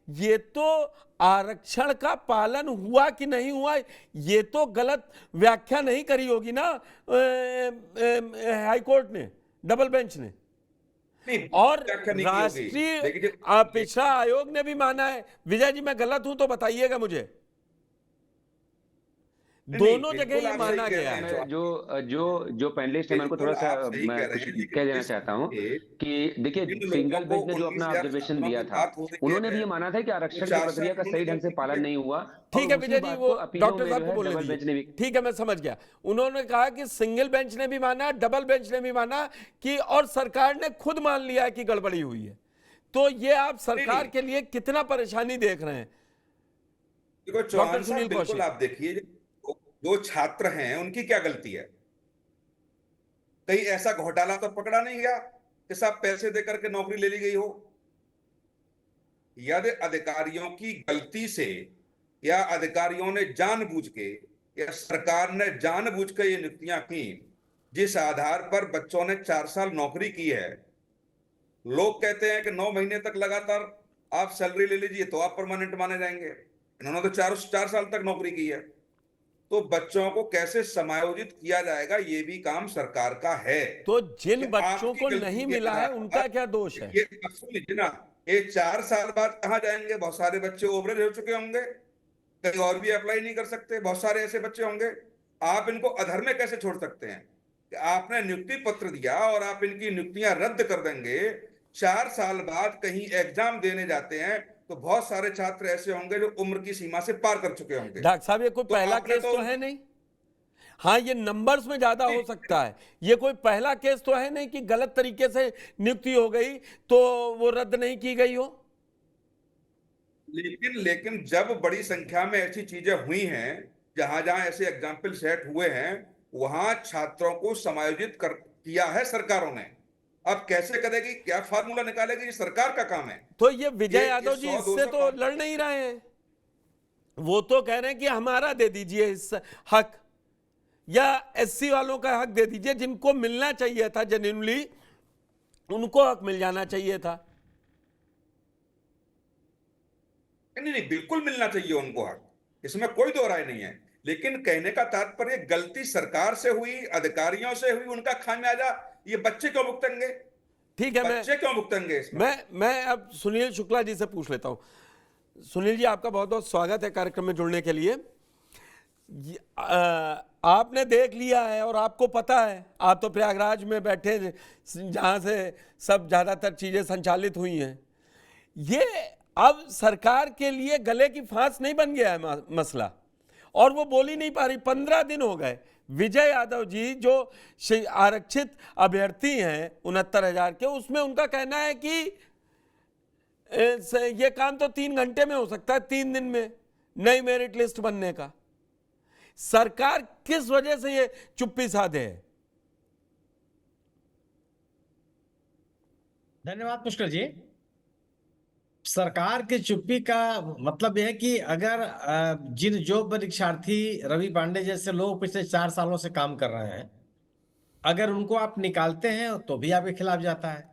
ये तो आरक्षण का पालन हुआ कि नहीं हुआ, ये तो गलत व्याख्या नहीं करी होगी ना हाई कोर्ट ने, डबल बेंच ने। नहीं, और व्याख्या नहीं की होगी। राष्ट्रीय देखिए, पिछड़ा आयोग ने भी माना है। विजय जी, मैं गलत हूं तो बताइएगा मुझे। नहीं, दोनों जगह बिल्कुल ये आप सही माना कह गया रहे है। हैं। मैं जो पैनलिस्ट है, मैं उनको बिल्कुल थोड़ा-सा आप सही मैं कह रहे कुछ हैं, लेकिन कह देना जिस चाहता हूँ के कि देखिए, जिन लोगों सिंगल को बेंच ने जो अपना 19,000 ऑब्जर्वेशन छात्रों दिया की था, बात हो रही उन्होंने भी है, ये माना था कि वो आरक्षण की 4 साल प्रक्रिया का उन्होंने सही ढंग से नौकरी की पालन है। नहीं हुआ और ठीक है उसी विजय जी, बात वो को अपीलों डॉक्टर में साहब जो को है बोलने डबल बेंच ने दीजिए। भी। ठीक है, मैं समझ गया। उन्होंने कहा कि सिंगल बेंच ने भी माना, डबल बेंच ने भी माना कि, और सरकार ने खुद मान लिया है कि गड़बड़ी हुई है। तो ये आप नहीं, सरकार नहीं, के लिए कितना परेशानी देख रहे हैं? देखो डॉक्टर चौहान सुनील साहब, बिल्कुल कौशिक। आप देखिए, जो छात्र हैं उनकी क्या गलती है? कहीं ऐसा घोटाला तो पकड़ा नहीं गया कि साहब पैसे देकर के नौकरी ले ली गई हो? यदि अधिकारियों की गलती से, या अधिकारियों ने जानबूझ के, या सरकार ने जानबूझ के ये नियुक्तियां की जिस आधार पर बच्चों ने 4 साल नौकरी की है, लोग कहते हैं कि 9 महीने तक लगातार आप सैलरी ले लीजिए तो आप परमानेंट माने जाएंगे। इन्होंने तो 4 साल तक नौकरी की है। तो बच्चों को कैसे समायोजित किया जाएगा, ये भी काम सरकार का है। तो कि जिन बच्चों आपकी को गलती नहीं के मिला है आधार उनका क्या पर दोष है? ये सुन लीजिए ना, ये 4 साल बाद कहाँ जाएंगे? बहुत सारे बच्चे ओवरेज हो चुके होंगे, कहीं और भी अप्लाई नहीं कर सकते। बहुत सारे ऐसे बच्चे होंगे। आप इनको अधर में कैसे छोड़ सकते हैं कि आपने नियुक्ति पत्र दिया और आप इनकी नियुक्तियां रद्द कर देंगे? 4 साल बाद कहीं एग्जाम देने जाते हैं तो बहुत सारे छात्र ऐसे होंगे जो उम्र की सीमा से पार कर चुके होंगे। डॉक्टर साहब, ये कोई तो पहला आपने केस तो तो है नहीं। हाँ, ये नंबर्स में ज्यादा हो सकता है। ये कोई पहला केस तो है नहीं कि गलत तरीके से नियुक्ति हो गई तो वो रद्द नहीं की गई हो। लेकिन लेकिन जब बड़ी संख्या में ऐसी चीजें हुई हैं, जहां जहां ऐसे एग्जाम्पल सेट हुए हैं, वहां छात्रों को समायोजित कर किया है सरकारों ने। अब कैसे करेगी, क्या फार्मूला निकालेगी, ये सरकार का काम है। तो ये विजय ये यादव जी 100 इससे 200 तो लड़ नहीं रहे हैं। वो तो कह रहे हैं कि हमारा दे दीजिए इस हक, या एससी वालों का हक दे दीजिए, जिनको मिलना चाहिए था जेन्युइनली, उनको हक मिल जाना चाहिए था। नहीं नहीं, बिल्कुल मिलना चाहिए उनको हक, इसमें कोई दो राय नहीं है। लेकिन कहने का तात्पर्य, गलती सरकार से हुई, अधिकारियों से हुई, उनका खामियाजा ये बच्चे क्यों भुगतेंगे? ठीक है, बच्चे क्यों भुगतेंगे इसमें? मैं अब सुनील शुक्ला जी से पूछ लेता हूं। सुनील जी, आपका बहुत बहुत स्वागत है कार्यक्रम में जुड़ने के लिए। आपने देख लिया है और आपको पता है, आप तो प्रयागराज में बैठे जहां से सब ज्यादातर चीजें संचालित हुई हैं। ये अब सरकार के लिए गले की फांस नहीं बन गया है मसला, और वो बोल ही नहीं पा रही। 15 दिन हो गए। विजय यादव जी जो आरक्षित अभ्यर्थी हैं 69,000 के, उसमें उनका कहना है कि ये काम तो 3 घंटे में हो सकता है, 3 दिन में नई मेरिट लिस्ट बनने का। सरकार किस वजह से ये चुप्पी साधे है? धन्यवाद पुष्कर जी। सरकार की चुप्पी का मतलब यह है कि अगर जिन जो परीक्षार्थी रवि पांडे जैसे लोग पिछले 4 सालों से काम कर रहे हैं, अगर उनको आप निकालते हैं तो भी आपके खिलाफ जाता है।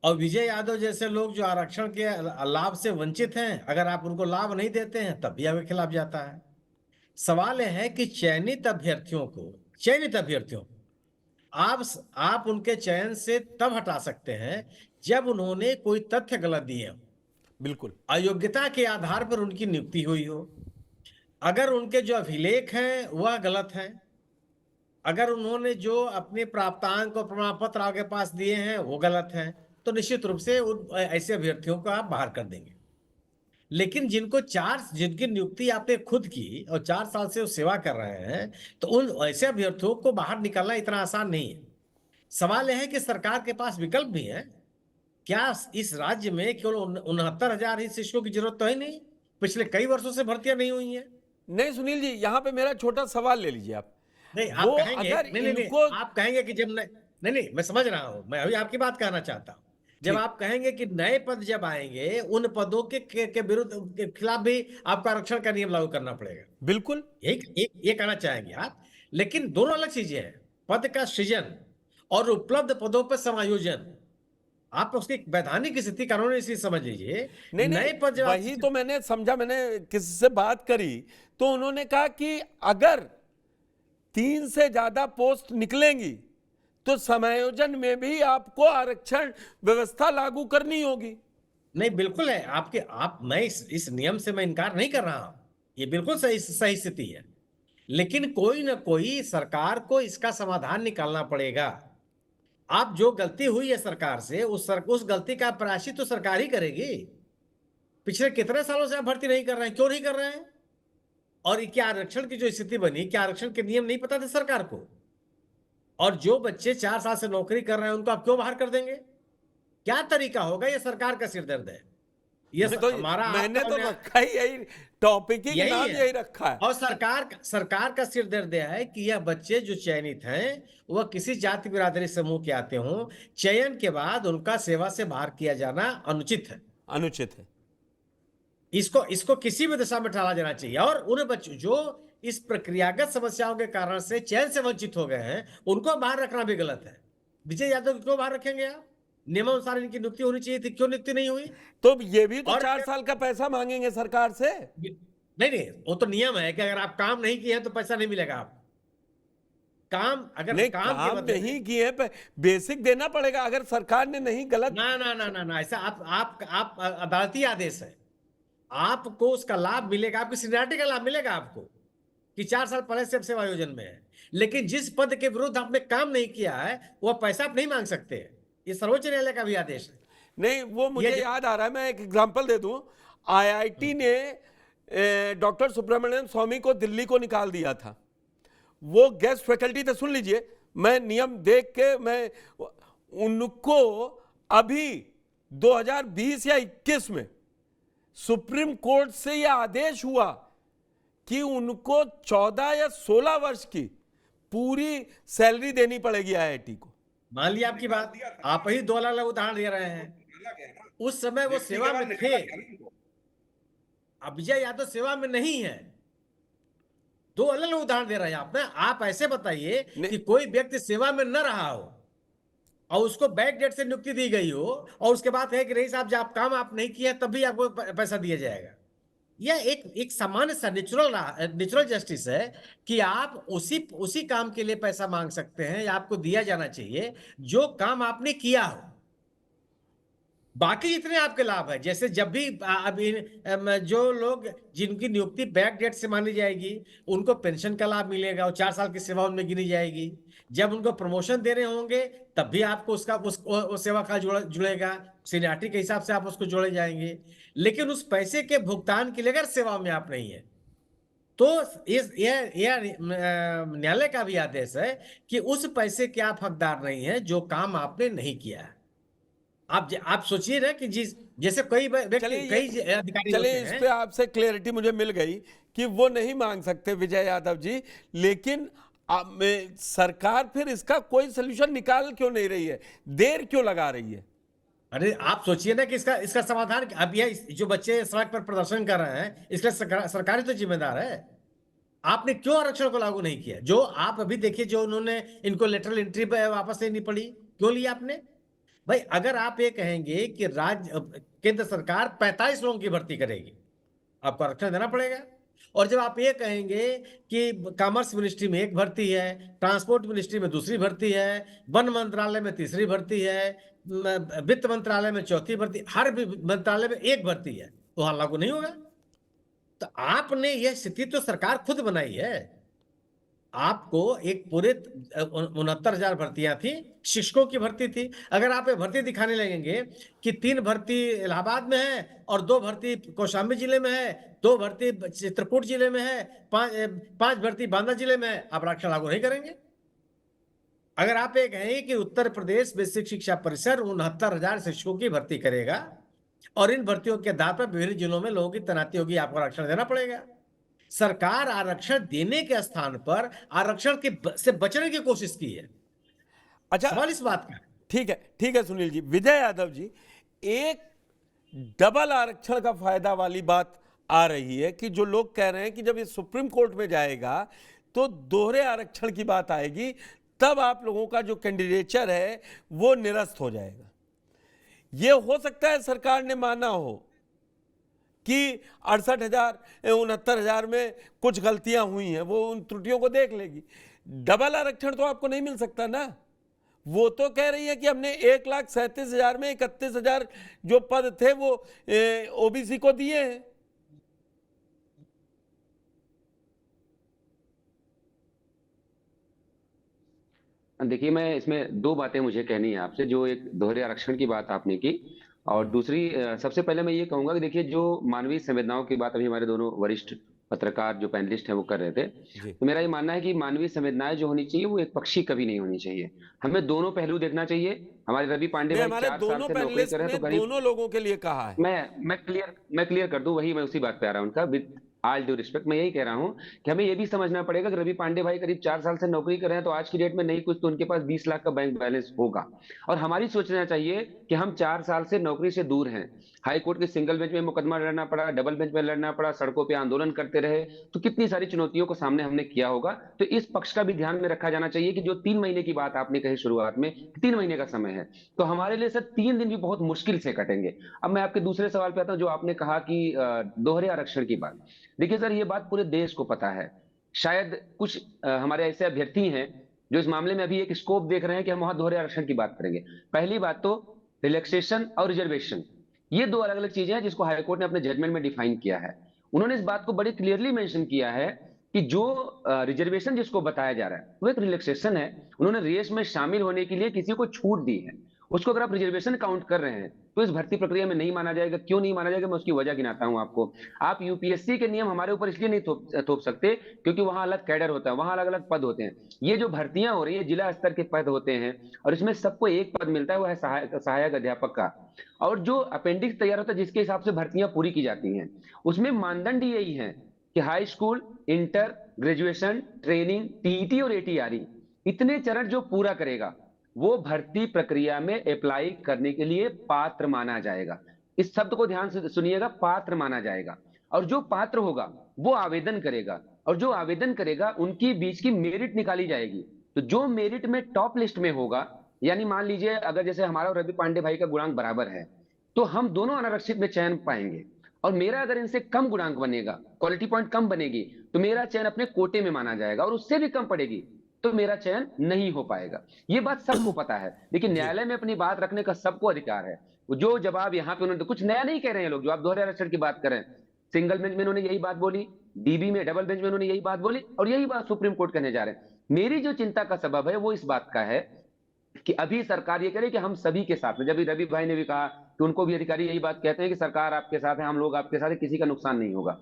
और विजय यादव जैसे लोग जो आरक्षण के लाभ से वंचित हैं, अगर आप उनको लाभ नहीं देते हैं तब भी आपके खिलाफ जाता है। सवाल यह है कि चयनित अभ्यर्थियों को आप उनके चयन से तब हटा सकते हैं जब उन्होंने कोई तथ्य गलत दिए हो, बिल्कुल अयोग्यता के आधार पर उनकी नियुक्ति हुई हो, अगर उनके जो अभिलेख हैं वह गलत हैं, अगर उन्होंने जो अपने प्राप्तांक और प्रमाण पत्र आपके पास दिए हैं वो गलत हैं, तो निश्चित रूप से ऐसे अभ्यर्थियों को आप बाहर कर देंगे। लेकिन जिनकी नियुक्ति आपने खुद की और 4 साल से वो सेवा कर रहे हैं, तो उन ऐसे अभ्यर्थियों को बाहर निकालना इतना आसान नहीं है। सवाल यह है कि सरकार के पास विकल्प भी है। क्या इस राज्य में केवल 69,000 ही शिक्षकों की जरूरत तो है नहीं? पिछले कई वर्षों से भर्तियां नहीं हुई हैं। नहीं सुनील जी, यहां पे मेरा छोटा सवाल ले लीजिए आप। नहीं, आप वो कहेंगे अगर नहीं, इनको आप कहेंगे कि जब नहीं, मैं समझ रहा हूं, मैं अभी आपकी बात कहना चाहता हूं। जब आप कहेंगे कि नए पद जब आएंगे, उन पदों के विरुद्ध के खिलाफ भी आपको आरक्षण का नियम लागू करना पड़ेगा। बिल्कुल ये कहना चाहेंगे आप। लेकिन दोनों अलग चीजें हैं, पद का सृजन और उपलब्ध पदों पर समायोजन। आप उसकी वैधानिक स्थिति, कानूनी स्थिति समझ लीजिए। नहीं नए नहीं, पद जब आप वही तो मैंने समझा। मैंने किसी से बात करी तो उन्होंने कहा कि अगर 3 से ज्यादा पोस्ट निकलेंगी तो समायोजन में भी आपको आरक्षण व्यवस्था लागू करनी होगी। नहीं, बिल्कुल है आपके, मैं इस नियम से मैं इनकार नहीं कर रहा हूं, ये बिल्कुल सही स्थिति है। लेकिन कोई ना कोई सरकार को इसका समाधान निकालना पड़ेगा। आप जो गलती हुई है सरकार से, उस गलती का प्रायश्चित तो सरकार ही करेगी। पिछले कितने सालों से आप भर्ती नहीं कर रहे हैं, क्यों नहीं कर रहे हैं? और ये क्या आरक्षण की जो स्थिति बनी, क्या आरक्षण के नियम नहीं पता थे सरकार को? और जो बच्चे 4 साल से नौकरी कर रहे हैं उनको आप क्यों बाहर कर देंगे? क्या तरीका होगा? ये सरकार का सिरदर्द है। ये मैं तो हमारा मैंने आपका तो न्याय रखा ही यही टॉपिक ही यही नाम है। यही रखा है। और सरकार का सिरदर्द है कि यह बच्चे जो चयनित हैं वह किसी जाति बिरादरी समूह के आते हों, चयन के बाद उनका सेवा से बाहर किया जाना अनुचित है। अनुचित है। इसको किसी भी दिशा में टाला जाना चाहिए। और उन बच्चों जो इस प्रक्रियागत समस्याओं के कारण से चयन से वंचित हो गए हैं, उनको बाहर रखना भी गलत है। विजय यादव को क्यों बाहर रखेंगे आप? नियमानुसार इनकी नियुक्ति होनी चाहिए थी, क्यों नियुक्ति नहीं हुई? तो ये भी तो और 4 साल का पैसा मांगेंगे सरकार से। नहीं, वो तो नियम है कि अगर आप काम नहीं किए हैं तो पैसा नहीं मिलेगा आपको। काम अगर नहीं, काम के काम बदले नहीं किए बेसिक देना पड़ेगा। अगर सरकार ने नहीं गलत ना, ऐसा आप अदालती आदेश है, आपको उसका लाभ मिलेगा, आपकी सीनियरिटी का लाभ मिलेगा आपको कि 4 साल पहले से आप सेवा आयोजन में है। लेकिन जिस पद के विरुद्ध आपने काम नहीं किया है वह पैसा आप नहीं मांग सकते। ये सर्वोच्च न्यायालय का भी आदेश है। नहीं, वो मुझे याद आ रहा है। मैं एक एग्जांपल दे दूं। आईआईटी ने डॉक्टर सुब्रमण्यम स्वामी को दिल्ली को निकाल दिया था। वो गेस्ट फैकल्टी थे। सुन लीजिए, मैं नियम देख के मैं उनको अभी 2020 या 21 में सुप्रीम कोर्ट से यह आदेश हुआ कि उनको 14 या 16 वर्ष की पूरी सैलरी देनी पड़ेगी आईआईटी को। मान लिया आपकी बात, आप ही 2 अलग उदाहरण दे रहे हैं। उस समय वो सेवा में थे, अब विजय यादव सेवा में नहीं है। 2 अलग उदाहरण दे रहे हैं आप ऐसे बताइए कि कोई व्यक्ति सेवा में न रहा हो और उसको बैक डेट से नियुक्ति दी गई हो और उसके बाद है कि नहीं साहब, जब काम आप नहीं किया तब भी आपको पैसा दिया जाएगा। यह एक सामान्य सा नेचुरल जस्टिस है कि आप उसी काम के लिए पैसा मांग सकते हैं या आपको दिया जाना चाहिए जो काम आपने किया हो। बाकी जितने आपके लाभ है, जैसे जब भी जो लोग जिनकी नियुक्ति बैक डेट से मानी जाएगी उनको पेंशन का लाभ मिलेगा और 4 साल की सेवा उनमें गिनी जाएगी। जब उनको प्रमोशन देने होंगे तब भी आपको उस सेवा का जुड़ेगा, सीनियरिटी के हिसाब से आप उसको जोड़े जाएंगे। लेकिन उस पैसे के भुगतान के लिए अगर सेवा में आप नहीं है तो यह न्यायालय का भी आदेश है कि उस पैसे के आप हकदार नहीं है जो काम आपने नहीं किया है। आप सोचिए ना कि जैसे कई अधिकारी चलिए इस पे आपसे क्लैरिटी मुझे मिल गई कि वो नहीं मांग सकते विजय यादव जी। लेकिन सरकार फिर इसका कोई सोल्यूशन निकाल क्यों नहीं रही है, देर क्यों लगा रही है? अरे आप सोचिए ना कि इसका समाधान, अब यह जो बच्चे सड़क पर प्रदर्शन कर रहे हैं इसके सरकार ही तो जिम्मेदार है। आपने क्यों आरक्षण को लागू नहीं किया? जो आप अभी देखिए, जो उन्होंने इनको लेटरल एंट्री वापस लेनी पड़ी, क्यों लिया आपने? भाई अगर आप ये कहेंगे कि केंद्र सरकार 45 लोगों की भर्ती करेगी, आपको आरक्षण देना पड़ेगा। और जब आप ये कहेंगे कि कॉमर्स मिनिस्ट्री में एक भर्ती है, ट्रांसपोर्ट मिनिस्ट्री में दूसरी भर्ती है, वन मंत्रालय में तीसरी भर्ती है, वित्त मंत्रालय में चौथी भर्ती, हर मंत्रालय में एक भर्ती है, तो वहां लागू नहीं होगा। तो आपने यह स्थिति तो सरकार खुद बनाई है। आपको एक पूरे 69,000 भर्तियां थी, शिक्षकों की भर्ती थी। अगर आप ये भर्ती दिखाने लगेंगे कि 3 भर्ती इलाहाबाद में है और 2 भर्ती कौशाम्बी जिले में है, 2 भर्ती चित्रकूट जिले में है, 5 भर्ती बांदा जिले में है, आप आरक्षण लागू नहीं करेंगे। अगर आप ये कहें कि उत्तर प्रदेश बेसिक शिक्षा परिषद 69,000 शिक्षकों की भर्ती करेगा और इन भर्तियों के आधार पर विभिन्न जिलों में लोगों की तैनाती होगी, आपको आरक्षण देना पड़ेगा। सरकार आरक्षण देने के स्थान पर आरक्षण से बचने की कोशिश की है। अच्छा, सवाल इस बात का। ठीक है सुनील जी। विजय यादव जी, एक डबल आरक्षण का फायदा वाली बात आ रही है कि जो लोग कह रहे हैं कि जब ये सुप्रीम कोर्ट में जाएगा तो दोहरे आरक्षण की बात आएगी, तब आप लोगों का जो कैंडिडेचर है वो निरस्त हो जाएगा। ये हो सकता है सरकार ने माना हो कि 68,000 69,000 में कुछ गलतियां हुई हैं, वो उन त्रुटियों को देख लेगी। डबल आरक्षण तो आपको नहीं मिल सकता ना। वो तो कह रही है कि हमने 1,37,000 में 31,000 जो पद थे वो ओबीसी को दिए हैं। देखिए, मैं इसमें दो बातें मुझे कहनी है आपसे। जो एक दोहरे आरक्षण की बात आपने की, और दूसरी सबसे पहले मैं ये कहूंगा कि देखिए, जो मानवीय संवेदनाओं की बात अभी हमारे दोनों वरिष्ठ पत्रकार जो पैनलिस्ट हैं वो कर रहे थे, जी। तो मेरा ये मानना है कि मानवीय संवेदनाएं जो होनी चाहिए वो एक पक्षी कभी नहीं होनी चाहिए। हमें दोनों पहलू देखना चाहिए। हमारे रवि पांडे नहीं, भाई हमारे 4 साल दोनों से नौकरी पैनलिस्ट कर रहे ने हैं, तो करीब दोनों लोगों के लिए कहा है। मैं क्लियर कर दूं, वही मैं उसी बात पे आ रहा हूं उनका, विद ऑल ड्यू रिस्पेक्ट मैं यही कह रहा हूं कि हमें ये भी समझना पड़ेगा कि रवि पांडे भाई करीब 4 साल से नौकरी कर रहे हैं, तो आज की डेट में नहीं कुछ तो उनके पास 20 लाख का बैंक बैलेंस होगा। और हमारी सोचना चाहिए कि हम 4 साल से नौकरी से दूर हैं। हाई कोर्ट के सिंगल बेंच में मुकदमा लड़ना पड़ा, डबल बेंच में लड़ना पड़ा, सड़कों पे आंदोलन करते रहे, तो कितनी सारी चुनौतियों को सामने हमने किया होगा। तो इस पक्ष का भी ध्यान में रखा जाना चाहिए कि जो 3 महीने की बात आपने कही शुरुआत में, 3 महीने का समय है, तो हमारे लिए सर 3 दिन भी बहुत मुश्किल से कटेंगे। अब मैं आपके दूसरे सवाल पे आता हूं, जो आपने कहा कि दोहरे आरक्षण की बात। देखिए सर, ये बात पूरे देश को पता है। शायद कुछ हमारे ऐसे अभ्यर्थी हैं जो इस मामले में अभी एक स्कोप देख रहे हैं कि हम वहां दोहरे आरक्षण की बात करेंगे। पहली बात तो रिलैक्सेशन और रिजर्वेशन, ये दो अलग अलग चीजें हैं जिसको हाईकोर्ट ने अपने जजमेंट में डिफाइन किया है। उन्होंने इस बात को बड़ी क्लियरली मेंशन किया है कि जो रिजर्वेशन जिसको बताया जा रहा है वो एक रिलैक्सेशन है। उन्होंने रेस में शामिल होने के लिए किसी को छूट दी है, उसको अगर आप रिजर्वेशन काउंट कर रहे हैं तो इस भर्ती प्रक्रिया में नहीं माना जाएगा। क्यों नहीं माना जाएगा, मैं उसकी वजह गिनाता हूं आपको। आप यूपीएससी के नियम हमारे ऊपर इसलिए नहीं थोप सकते क्योंकि वहां अलग कैडर होता है, वहां अलग अलग पद होते हैं। ये जो भर्तियां हो रही है जिला स्तर के पद होते हैं, और इसमें सबको एक पद मिलता है, वो है सहायक अध्यापक का। और जो अपेंडिक्स तैयार होता है जिसके हिसाब से भर्तियां पूरी की जाती हैं, उसमें मानदंड यही है कि high school, inter, graduation, training, TET और एटीआरई, इतने चरण जो पूरा करेगा वो भर्ती प्रक्रिया में अप्लाई करने के लिए पात्र माना जाएगा। इस शब्द को ध्यान से सुनिएगा, पात्र माना जाएगा। और जो पात्र होगा वो आवेदन करेगा, और जो आवेदन करेगा उनकी बीच की मेरिट निकाली जाएगी। तो जो मेरिट में टॉप लिस्ट में होगा, यानी मान लीजिए अगर जैसे हमारा और रवि पांडे भाई का गुणांक बराबर है, तो हम दोनों अनारक्षित में चयन पाएंगे। और मेरा अगर इनसे कम गुणांक बनेगा, क्वालिटी पॉइंट कम बनेगी, तो मेरा चयन अपने कोटे में माना जाएगा, और उससे भी कम पड़ेगी तो मेरा चयन नहीं हो पाएगा। ये बात सबको पता है, लेकिन न्यायालय में अपनी बात रखने का सबको अधिकार है। जो जवाब यहाँ पे उन्होंने, तो कुछ नया नहीं कह रहे हैं लोग, जो आप दोहरे आरक्षण की बात करें, सिंगल बेंच में उन्होंने यही बात बोली, डीबी में डबल बेंच में उन्होंने यही बात बोली, और यही बात सुप्रीम कोर्ट कहने जा रहे हैं। मेरी जो चिंता का सबब है वो इस बात का है कि अभी सरकार ये करे कि हम सभी के साथ में, जब रवि भाई ने भी कहा कि उनको भी अधिकारी यही बात कहते हैं कि सरकार आपके साथ है, हम लोग आपके साथ है, किसी का नुकसान नहीं होगा।